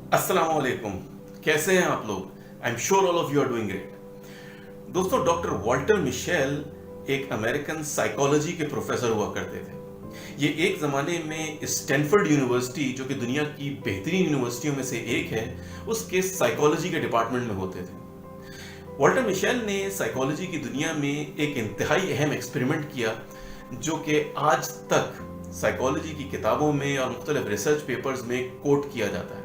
अस्सलाम वालेकुम। कैसे हैं आप लोग? I am sure all of you are doing great. दोस्तों, डॉक्टर वॉल्टर मिशेल एक अमेरिकन साइकोलॉजी के प्रोफेसर हुआ करते थे। ये एक ज़माने में स्टैनफोर्ड यूनिवर्सिटी, जो कि दुनिया की बेहतरीन यूनिवर्सिटियों में से एक है, उसके साइकोलॉजी के डिपार्टमेंट में होते थे। वॉल्टर मिशेल ने साइकोलॉजी की दुनिया में एक इंतहाई अहम एक्सपेरिमेंट किया, जो कि आज तक साइकोलॉजी की किताबों में और मुख्तलिफ रिसर्च पेपर्स में कोट किया जाता है।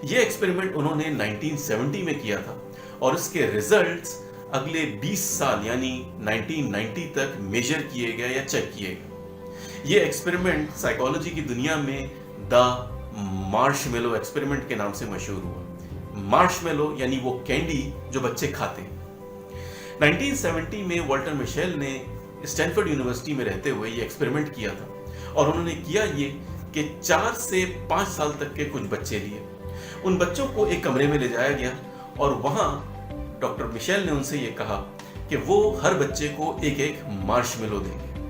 ये एक्सपेरिमेंट उन्होंने 1970 में किया था और इसके रिजल्ट्स अगले 20 साल यानी 1990 तक मेजर किए गए या चेक किए गए। ये एक्सपेरिमेंट साइकोलॉजी की दुनिया में द मार्शमेलो एक्सपेरिमेंट के नाम से मशहूर हुआ। मार्शमेलो यानी वो कैंडी जो बच्चे खाते हैं। 1970 में वॉल्टर मिशेल ने स्टैनफोर्ड यूनिवर्सिटी में रहते हुए ये एक्सपेरिमेंट किया था और उन्होंने किया ये कि 4 से 5 साल तक के कुछ बच्चे लिए। उन बच्चों को एक कमरे में ले जाया गया और वहां डॉक्टर मिशेल ने उनसे ये कहा कि वो हर बच्चे को एक एक मार्शमेलो देंगे।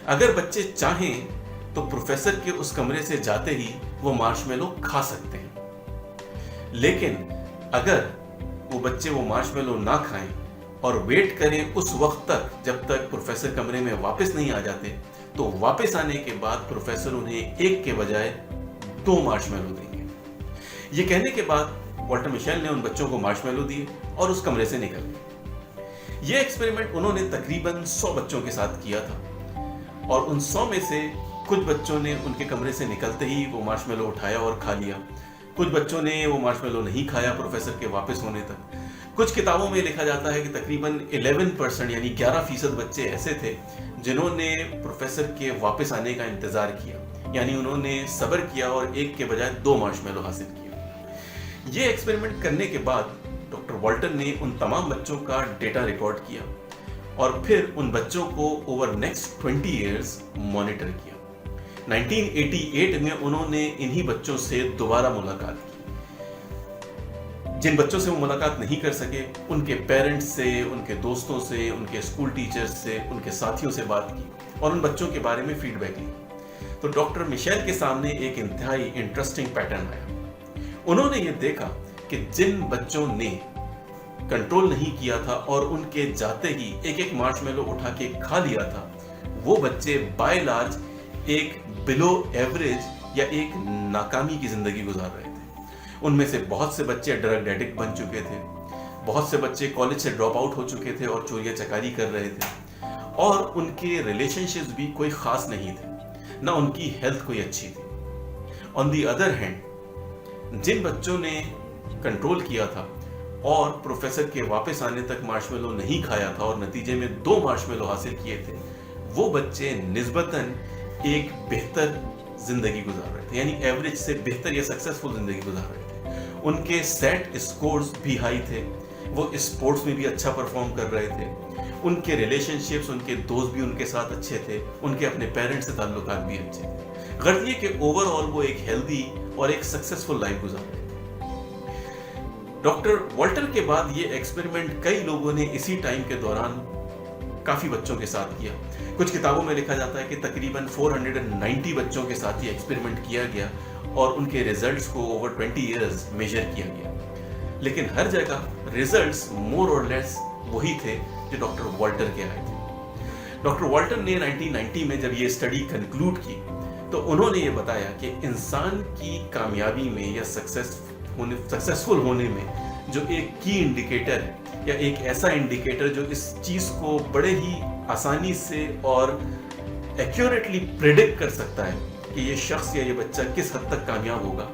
अगर बच्चे चाहें तो प्रोफेसर के उस कमरे से जाते ही वो मार्शमेलो खा सकते हैं, लेकिन अगर वो बच्चे वो मार्शमेलो ना खाएं और वेट करें उस वक्त तक जब तक प्रोफेसर कमरे में वापस नहीं आ जाते, तो वापस आने के बाद प्रोफेसर उन्हें एक के बजाय 2 मार्शमेलो देंगे। ये कहने के बाद वॉल्टर मिशेल ने उन बच्चों को मार्शमेलो दिए और उस कमरे से निकल गए। ये एक्सपेरिमेंट उन्होंने तकरीबन 100 बच्चों के साथ किया था और उन 100 में से कुछ बच्चों ने उनके कमरे से निकलते ही वो मार्शमेलो उठाया और खा लिया। कुछ बच्चों ने वो मार्शमेलो नहीं खाया प्रोफेसर के वापस होने तक। कुछ किताबों में लिखा जाता है कि तकरीबन 11% यानी 11% बच्चे ऐसे थे जिन्होंने प्रोफेसर के वापस आने का इंतजार किया, यानी उन्होंने सब्र किया और एक के बजाय 2 मार्शमेलो हासिल किए। ये एक्सपेरिमेंट करने के बाद डॉक्टर वॉल्टर ने उन तमाम बच्चों का डेटा रिकॉर्ड किया और फिर उन बच्चों को ओवर नेक्स्ट 20 इयर्स मॉनिटर किया। 1988 में उन्होंने इन्हीं बच्चों से दोबारा मुलाकात की। जिन बच्चों से वो मुलाकात नहीं कर सके, उनके पेरेंट्स से, उनके दोस्तों से, उनके स्कूल टीचर्स से, उनके साथियों से बात की और उन बच्चों के बारे में फीडबैक ली। तो डॉक्टर मिशेल के सामने एक इंतहाई इंटरेस्टिंग पैटर्न आया। उन्होंने ये देखा कि जिन बच्चों ने कंट्रोल नहीं किया था और उनके जाते ही एक एक मार्शमेलो उठा के खा लिया था, वो बच्चे बाय लार्ज एक बिलो एवरेज या एक नाकामी की जिंदगी गुजार रहे थे। उनमें से बहुत से बच्चे ड्रग एडिक्ट बन चुके थे, बहुत से बच्चे कॉलेज से ड्रॉप आउट हो चुके थे और चोरिया चकारी कर रहे थे और उनके रिलेशनशिप्स भी कोई खास नहीं थे, ना उनकी हेल्थ कोई अच्छी थी। ऑन दी अदर हैंड, जिन बच्चों ने कंट्रोल किया था और प्रोफेसर के वापस आने तक मार्शमेलो नहीं खाया था और नतीजे में 2 मार्शमेलो हासिल किए थे, वो बच्चे निस्बतन एक बेहतर जिंदगी गुजार रहे थे, यानी एवरेज से बेहतर या सक्सेसफुल जिंदगी गुजार रहे थे। उनके सेट स्कोर्स भी हाई थे, वो स्पोर्ट्स में भी अच्छा परफॉर्म कर रहे थे, उनके रिलेशनशिप्स, उनके दोस्त भी उनके साथ अच्छे थे, उनके अपने पेरेंट्स से ताल्लुकात भी अच्छे थे। गर्द ये कि ओवरऑल वो एक हेल्दी और एक सक्सेसफुल लाइफ गुजार रहे थे। डॉक्टर वॉल्टर के बाद ये एक्सपेरिमेंट कई लोगों ने इसी टाइम के दौरान काफी बच्चों के साथ किया। कुछ किताबों में लिखा जाता है कि तकरीबन 490 बच्चों के साथ ये एक्सपेरिमेंट किया गया और उनके रिजल्ट्स को ओवर 20 इयर्स मेजर किया गया। लेकिन हर जगह रिजल्ट्स मोर और लेस वही थे जो डॉक्टर वॉल्टर के आए थे। डॉक्टर वॉल्टर ने 1990 में जब ये स्टडी कंक्लूड की तो उन्होंने ये बताया कि इंसान की कामयाबी में या सक्सेसफुल होने में जो एक की इंडिकेटर है या एक ऐसा इंडिकेटर जो इस चीज को बड़े ही आसानी से और एक्यूरेटली प्रेडिक्ट कर सकता है कि ये शख्स या ये बच्चा किस हद तक कामयाब होगा,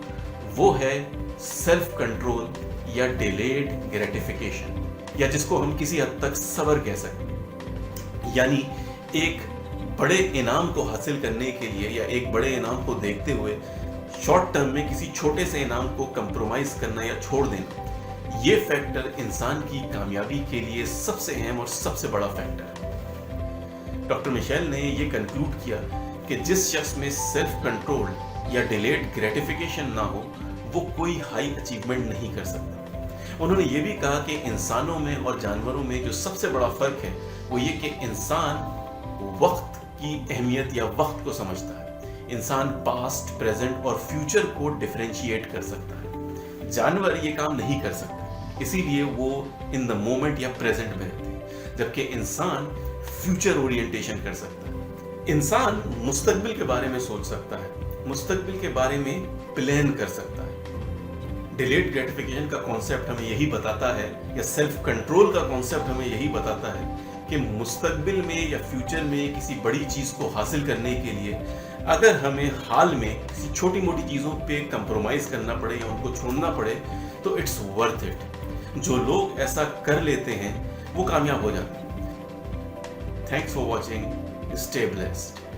वो है सेल्फ कंट्रोल या डिलेड ग्रेटिफिकेशन, या जिसको हम किसी हद तक सब्र कह सकते हैं। यानी एक बड़े इनाम को हासिल करने के लिए या एक बड़े इनाम को देखते हुए शॉर्ट टर्म में किसी छोटे से इनाम को कंप्रोमाइज करना या छोड़ देना, ये फैक्टर इंसान की कामयाबी के लिए सबसे अहम और सबसे बड़ा फैक्टर है। डॉक्टर मिशेल ने ये कंक्लूड किया कि जिस शख्स में सेल्फ कंट्रोल या डिलेड ग्रेटिफिकेशन ना हो, वो कोई हाई अचीवमेंट नहीं कर सकता। उन्होंने ये भी कहा कि इंसानों में और जानवरों में जो सबसे बड़ा फर्क है वो ये कि इंसान वक्त की अहमियत या वक्त को समझता है। इंसान पास्ट, प्रेजेंट और फ्यूचर को डिफरेंशिएट कर सकता है। जानवर ये काम नहीं कर सकते, इसीलिए वो इन द मोमेंट या प्रेजेंट में रहते हैं, जबकि इंसान फ्यूचर ओरिएंटेशन कर सकता है। इंसान मुस्तकबिल के बारे में सोच सकता है, मुस्तकबिल के बारे में प्लान कर सकता है। डिलेड ग्रेटिफिकेशन का कॉन्सेप्ट हमें यही बताता है, या सेल्फ कंट्रोल का कॉन्सेप्ट हमें यही बताता है कि मुस्तकबिल में या फ्यूचर में किसी बड़ी चीज को हासिल करने के लिए अगर हमें हाल में किसी छोटी मोटी चीजों पे कंप्रोमाइज करना पड़े या उनको छोड़ना पड़े तो इट्स वर्थ इट। जो लोग ऐसा कर लेते हैं वो कामयाब हो जाते हैं। Thanks for watching, stay blessed.